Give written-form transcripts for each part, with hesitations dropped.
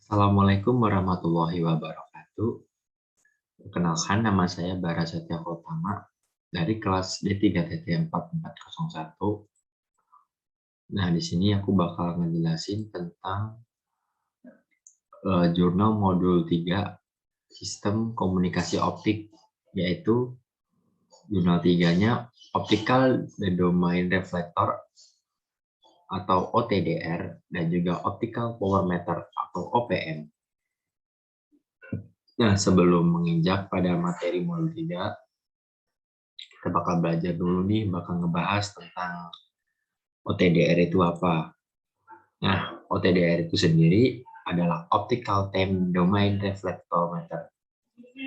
Assalamualaikum warahmatullahi wabarakatuh. Perkenalkan, nama saya Bara Satya Kotama dari kelas D3TT4401. Nah, di sini aku bakal ngejelasin tentang jurnal modul 3 Sistem Komunikasi Optik, yaitu jurnal 3-nya Optical Domain Reflector atau OTDR dan juga Optical Power Meter atau OPM. Nah, sebelum menginjak pada materi modul 3, kita bakal belajar dulu nih, bakal ngebahas tentang OTDR itu apa. Nah, OTDR itu sendiri adalah Optical Time Domain Reflectometer,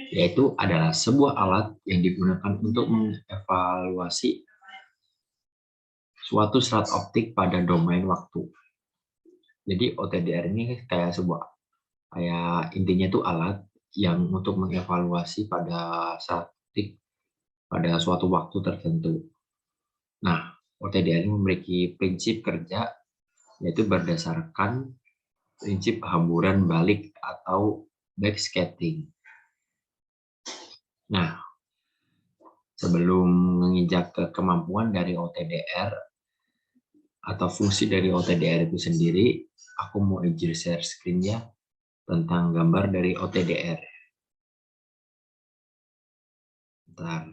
yaitu adalah sebuah alat yang digunakan untuk mengevaluasi suatu serat optik pada domain waktu. Jadi OTDR ini kayak intinya itu alat yang untuk mengevaluasi pada serat optik pada suatu waktu tertentu. Nah, OTDR ini memiliki prinsip kerja yaitu berdasarkan prinsip hamburan balik atau backscattering. Nah, sebelum menginjak ke kemampuan dari OTDR atau fungsi dari OTDR itu sendiri, aku mau izin share screen ya tentang gambar dari OTDR. Bentar.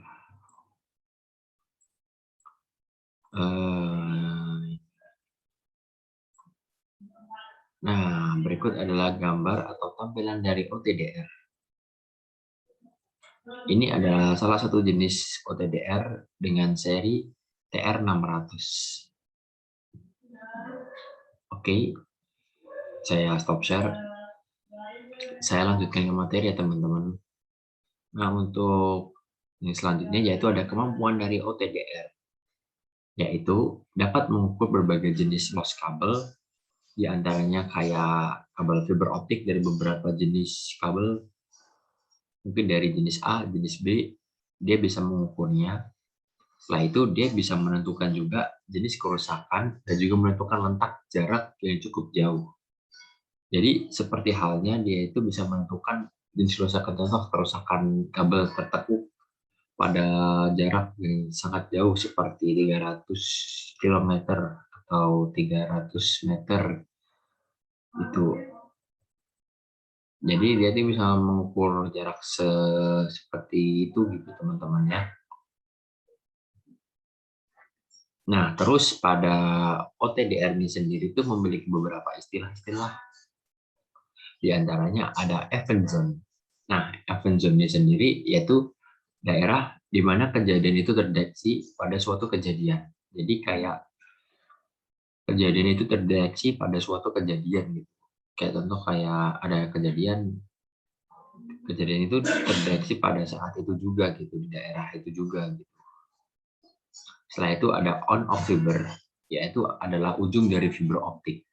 Nah, berikut adalah gambar atau tampilan dari OTDR. Ini adalah salah satu jenis OTDR dengan seri TR600. Oke, saya stop share. Saya lanjutkan ke materi ya teman-teman. Nah, untuk yang selanjutnya yaitu ada kemampuan dari OTDR, yaitu dapat mengukur berbagai jenis loss kabel, diantaranya kayak kabel fiber optik dari beberapa jenis kabel, mungkin dari jenis A, jenis B, dia bisa mengukurnya. Setelah itu dia bisa menentukan juga jenis kerusakan dan juga menentukan letak jarak yang cukup jauh. Jadi seperti halnya dia itu bisa menentukan jenis kerusakan, contoh kerusakan kabel tertekuk pada jarak yang sangat jauh seperti 300 km atau 300 meter itu. Jadi dia tuh bisa mengukur jarak seperti itu gitu teman-teman ya. Nah, terus pada OTDR ini sendiri itu memiliki beberapa istilah-istilah. Di antaranya ada event zone. Nah, event zone ini sendiri yaitu daerah di mana kejadian itu terdeteksi pada suatu kejadian. Jadi kayak kejadian itu terdeteksi pada suatu kejadian gitu. Kayak contoh kayak ada kejadian itu terdeteksi pada saat itu juga gitu, di daerah itu juga gitu. Setelah itu ada on off fiber, yaitu adalah ujung dari fiber optik.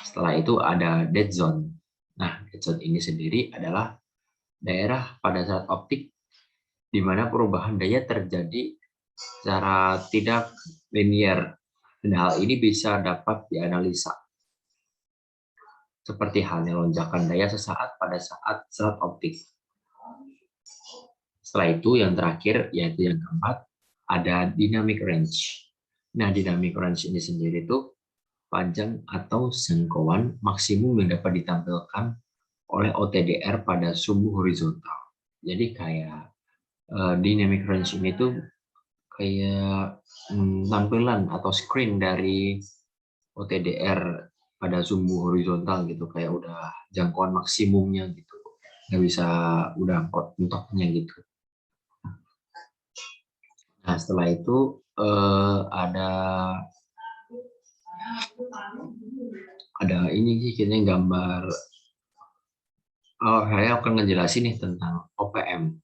Setelah itu ada dead zone. Nah, dead zone ini sendiri adalah daerah pada saat optik di mana perubahan daya terjadi secara tidak linear, dan hal ini bisa dapat dianalisa seperti halnya lonjakan daya sesaat pada saat serat optik. Setelah itu yang terakhir yaitu yang keempat ada dynamic range. Nah, dynamic range ini sendiri itu panjang atau jangkauan maksimum yang dapat ditampilkan oleh OTDR pada sumbu horizontal. Jadi kayak dynamic range ini tuh kayak tampilan atau screen dari OTDR pada sumbu horizontal gitu, kayak udah jangkauan maksimumnya gitu, nggak bisa udah mentoknya gitu. Nah, setelah itu ada ini sih kayaknya gambar. Saya akan ngejelasin nih tentang OPM.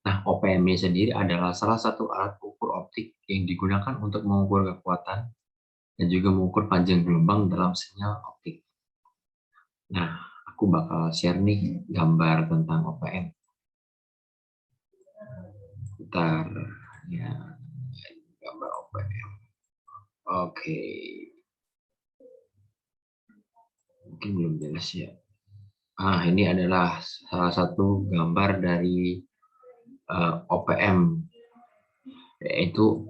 Nah, OPM ini sendiri adalah salah satu alat ukur optik yang digunakan untuk mengukur kekuatan dan juga mengukur panjang gelombang dalam sinyal optik. Nah, aku bakal share nih gambar tentang OPM. Bentar, ya, gambar OPM. Oke. Mungkin belum jelas ya. Ini adalah salah satu gambar dari OPM, yaitu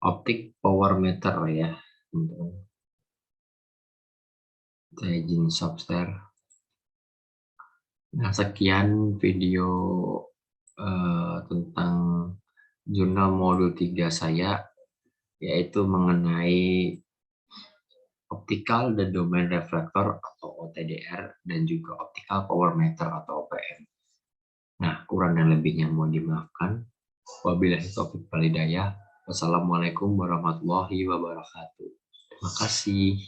optic power meter ya, untuk Teijin Software. Nah, sekian video tentang jurnal modul 3 saya, yaitu mengenai optical dan domain reflector atau OTDR, dan juga optical power meter atau OPM. Nah, kurang dan lebihnya mohon dimaafkan. Wabillahi taufiq wal hidayah. Wassalamualaikum warahmatullahi wabarakatuh. Terima kasih.